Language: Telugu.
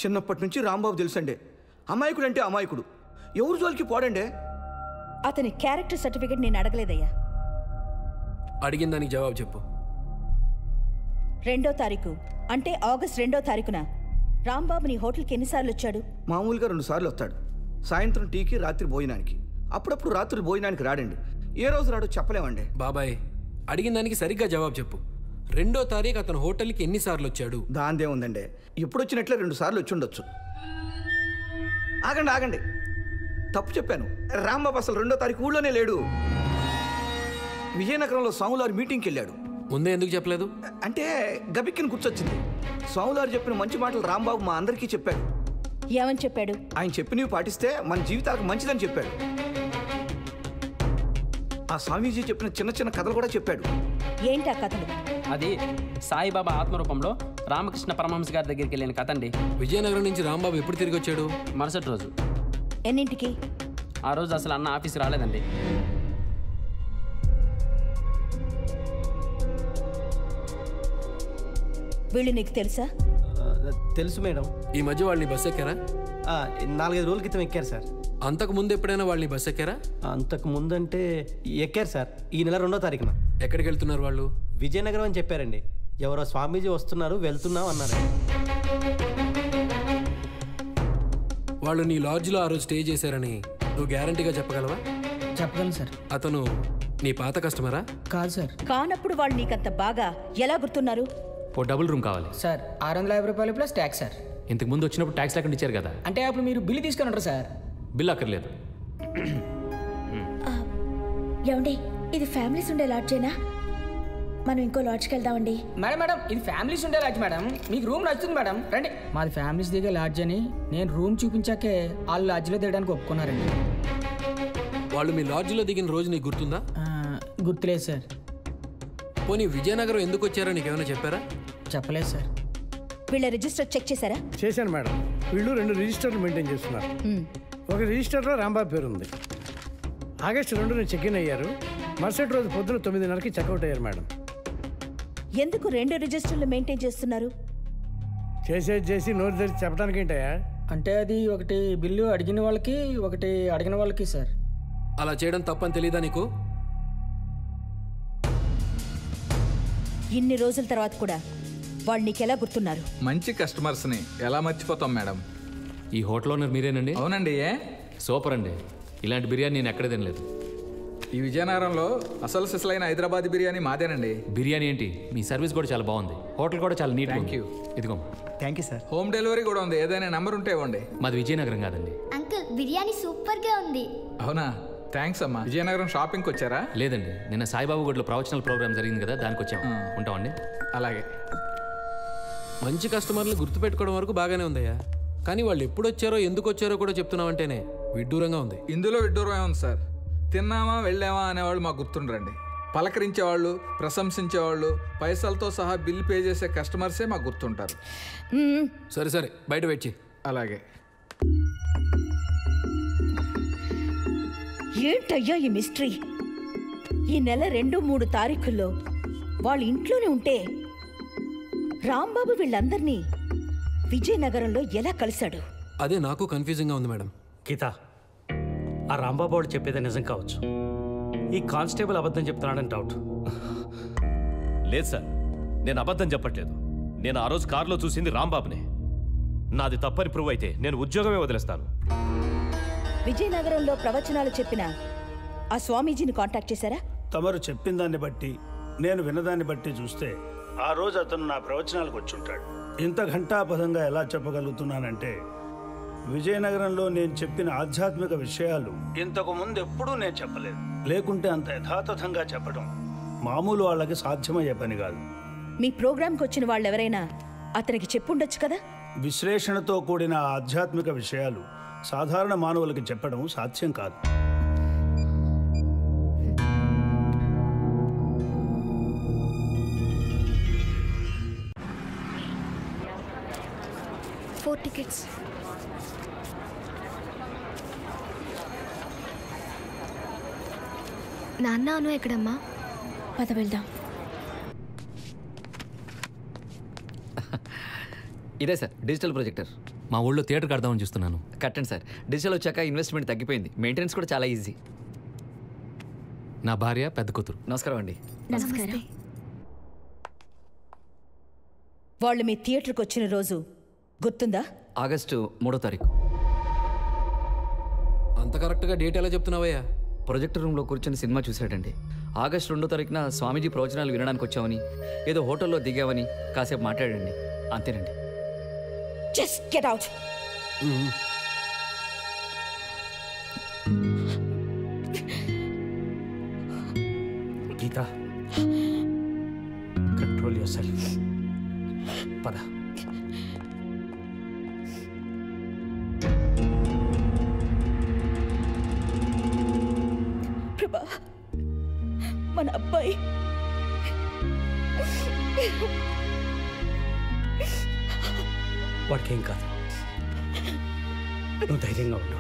చిన్నప్పటి నుంచి రాంబాబు తెలుసండి. అమాయకుడు అంటే అమాయకుడు, ఎవరు జోలికి పోడండి. అతని క్యారెక్టర్ సర్టిఫికేట్ నేను అడగలేదయ్యా. అడిగిన దానికి జవాబు చెప్పు. 2వ తారీఖు అంటే ఆగస్ట్ 2వ తారీఖున రాంబాబు నీ హోటల్కి ఎన్నిసార్లు వచ్చాడు? మామూలుగా 2 సార్లు వస్తాడు. సాయంత్రం టీకి, రాత్రి భోజనానికి. అప్పుడప్పుడు రాత్రి భోజనానికి రాడండి. ఏ రోజు రాడో చెప్పలేమండి. బాబాయ్, అడిగిన దానికి సరిగ్గా జవాబు చెప్పు. 2వ తారీఖు అతను హోటల్కి ఎన్నిసార్లు వచ్చాడు? దాందే ఉందండి, ఎప్పుడు వచ్చినట్లే 2 సార్లు వచ్చి ఉండొచ్చు. ఆగండి, తప్పు చెప్పాను. రాంబాబు అసలు 2వ తారీఖు ఊళ్ళోనే లేడు. విజయనగరంలో స్వాములారి మీటింగ్కి వెళ్ళాడు. ముందే ఎందుకు చెప్పలేదు? అంటే గబిక్కిని కూర్చొచ్చింది. స్వాములారు చెప్పిన మంచి మాటలు రాంబాబు మా అందరికీ చెప్పాడు. ఏమని చెప్పాడు? ఆయన చెప్పినవి పాటిస్తే మన జీవితాలకు మంచిదని చెప్పాడు. ఆ స్వామీజీ చెప్పిన చిన్న చిన్న కథలు కూడా చెప్పాడు. ఏంటి ఆ కథలు? అది సాయిబాబా ఆత్మరూపంలో రామకృష్ణ పరమహంస గారి దగ్గరికి వెళ్ళిన కథ అండి. విజయనగరం నుంచి రాంబాబు ఎప్పుడు తిరిగి వచ్చాడు? మరుసటి రోజు. ఎన్నింటికి? ఆ రోజు అసలు అన్న ఆఫీస్కి రాలేదండి. వీళ్ళు నీకు తెలుసా? తెలుసు మేడం. ఈ మధ్య వాళ్ళని బస్ ఎక్కారా? 4-5 రోజుల క్రితం ఎక్కారు సార్. అంతకు ముందు ఎప్పుడైనా వాళ్ళని బస్ ఎక్కారా? అంతకు ముందంటే ఎక్కారు సార్. ఈ నెల 2వ తారీఖున. ఎక్కడికి వెళ్తున్నారు వాళ్ళు? విజయనగరం అని చెప్పారండి. ఎవరో స్వామీజీ వస్తున్నారు, వెళ్తున్నాం అన్నారు. వాళ్ళు నీ లాడ్జ్లో ఆ రోజు స్టే చేశారని నువ్వు గ్యారంటీగా చెప్పగలవా? చెప్పగలను సార్. అతను నీ పాత కస్టమరా? కాదు సార్. కానప్పుడు వాళ్ళు నీకంత బాగా ఎలా గుర్తున్నారు? ఓ డబుల్ రూమ్ కావాలి సార్. 650 రూపాయలు ప్లస్ ట్యాక్స్ సార్. ఇంతకు ముందు వచ్చినప్పుడు ట్యాక్స్ లేకుండా ఇచ్చారు కదా. అంటే అప్పుడు మీరు బిల్లు తీసుకొని ఉంటారు సార్. బిల్ అక్కర్లేదు. ఏమండి, ఇది ఫ్యామిలీస్ ఉండే లాడ్జేనా? మనం ఇంకో లాడ్జ్కి వెళ్దామండి. మేడం ఇది ఫ్యామిలీస్ ఉండే లాడ్జ్ మేడం. మీకు రూమ్ నచ్చుతుంది మేడం, రండి. మాది ఫ్యామిలీస్ దిగే లాడ్జ్ అని నేను రూమ్ చూపించాకే వాళ్ళు లాడ్జ్లో దిగడానికి ఒప్పుకున్నారండి. వాళ్ళు మీ లాడ్జ్లో దిగిన రోజు నీకు గుర్తుందా? గుర్తులేదు సార్. పోనీ విజయనగరం ఎందుకు వచ్చారో నీకేమైనా చెప్పారా? చెప్పలేదు సార్. వీళ్ళ రిజిస్టర్ చెక్ చేశారా? చేశాను మేడం. వీళ్ళు 2 రిజిస్టర్లు మెయింటైన్ చేస్తున్నారు. ఒక రిజిస్టర్లో రాంబాబు పేరు ఉంది. ఆగస్టు 2న చెక్ ఇన్ అయ్యారు. మరుసటి రోజు పొద్దున 9:30కి చెక్అవుట్ అయ్యారు మేడం. ఎందుకు 2 రిజిస్టర్లు మెయింటైన్ చేస్తున్నారు? చేసి నోరు తెరిచి చెప్పడానికి ఏంటయ్యా? అంటే అది ఒకటి బిల్లు అడిగిన వాళ్ళకి, ఒకటి అడిగిన వాళ్ళకి సార్. అలా చేయడం తప్పని తెలీదా నీకు? ఇన్ని రోజుల తర్వాత కూడా వాళ్ళు నీకెలా గుర్తున్నారు? మంచి కస్టమర్స్ని ఎలా మర్చిపోతాం మేడం. ఈ హోటల్ ఓనర్ మీరేనండి? అవునండి. సూపర్ అండి. ఇలాంటి బిర్యానీ నేను ఎక్కడ తినలేదు. ఈ విజయనగరంలో అసలు సిసలైన హైదరాబాద్ బిర్యానీ మాదేనండి. బిర్యానీ ఏంటి, మీ సర్వీస్ కూడా చాలా బాగుంది. హోటల్ కూడా చాలా నీట్. Thank you. ఇదిగో. Thank you sir. Home delivery కూడా ఉంది. ఏదైనా నెంబర్ ఉంటే ఇవ్వండి. మాది విజయనగరం కాదండి. అంకుల్, బిర్యానీ సూపర్గా ఉంది. అవునా, థ్యాంక్స్ అమ్మా. విజయనగరం షాపింగ్కి వచ్చారా? లేదండి, నిన్న సాయిబాబు గుడిలో ప్రవచనల్ ప్రోగ్రామ్ జరిగింది కదా, దానికి వచ్చాము. ఉంటామండి. అలాగే. మంచి కస్టమర్లు గుర్తుపెట్టుకోవడం వరకు బాగానే ఉందయ్యా, కానీ వాళ్ళు ఎప్పుడు వచ్చారో ఎందుకు వచ్చారో కూడా చెప్తున్నావంటేనే విడ్డూరంగా ఉంది. ఇందులో విడ్డూరమే ఉంది సార్. తిన్నామా వెళ్ళామా అనేవాళ్ళు మాకు గుర్తుండ్రండి. పలకరించేవాళ్ళు, ప్రశంసించేవాళ్ళు, పైసలతో సహా బిల్ పే చేసే కస్టమర్సే మాకు గుర్తుంటారు. సరే బయట వెయిట్ చేయి. అలాగే. ఏంటయ్యా ఈ మిస్టరీ? ఈ నెల 2-3 తారీఖుల్లో వాళ్ళ ఇంట్లోనే ఉంటే రాంబాబు వీళ్ళందరినీ విజయనగరంలో ఎలా కలిశాడు? అదే నాకు కన్ఫ్యూజింగ్గా ఉంది మేడం. గీత, ఆ రాంబాబు వాడు చెప్పేదే నిజం కావచ్చు. ఈ కానిస్టేబుల్ అబద్ధం చెప్తున్నాడని డౌట్. లేదు సార్, నేను అబద్ధం చెప్పట్లేదు. నేను ఆ రోజు కారులో చూసింది రాంబాబునే. నాది తప్పని ప్రూవ్ అయితే నేను ఉద్యోగమే వదిలేస్తాను. విజయనగరంలో ప్రవచనాలు చెప్పిన ఆ స్వామీజీని కాంటాక్ట్ చేశారా? తమరు చెప్పిన దాన్ని బట్టి, నేను విన్నదాన్ని బట్టి చూస్తే ఆ రోజు అతను నా ప్రవచనాలకు వచ్చి ఉంటాడు. ఇంత ఘంటాపథంగా ఎలా చెప్పగలుగుతున్నానంటే, విజయనగరంలో నేను చెప్పిన ఆధ్యాత్మిక విషయాలు ఇంతకు ముందు ఎప్పుడూ నేను చెప్పలేదు. లేకుంటే అంత యథాతథంగా చెప్పడం మామూలు వాళ్ళకి సాధ్యమయ్యే పని కాదు. మీ ప్రోగ్రాంకి వచ్చిన వాళ్ళు ఎవరైనా అతనికి చెప్పుండొచ్చు కదా? విశ్లేషణతో కూడిన ఆధ్యాత్మిక విషయాలు సాధారణ మానవులకి చెప్పడం సాధ్యం కాదు. టికెట్స్. నాన్న అను ఎక్కడమ్మా? పద వెళ్దాం. ఇదే సార్ డిజిటల్ ప్రొజెక్టర్. మా ఊళ్ళో థియేటర్ కడదామని చూస్తున్నాను. కట్టండి సార్. డిజిటల్ వచ్చాక ఇన్వెస్ట్మెంట్ తగ్గిపోయింది, మెయింటెనెన్స్ కూడా చాలా ఈజీ. నా భార్య పెద్ద కూతురు. నమస్కారం అండి. నమస్కారం. వాళ్ళు మీ థియేటర్కి వచ్చిన రోజు గుర్తుందా? ఆగస్టు 3వ తారీఖు. అంత కరెక్ట్గా డేట్ ఎలా చెప్తున్నావయ్యా? ప్రొజెక్టర్ రూమ్లో కూర్చొని సినిమా చూశాడండి. ఆగస్టు 2వ తారీఖున స్వామీజీ ప్రవచనాలు వినడానికి వచ్చామని, ఏదో హోటల్లో దిగామని కాసేపు మాట్లాడండి. అంతేనండి. Just get out. Geetha, control yourself. పద. ప్రభా, మన అబ్బాయి వాడికి ఏం కాదు, నువ్వు ధైర్యంగా ఉండు.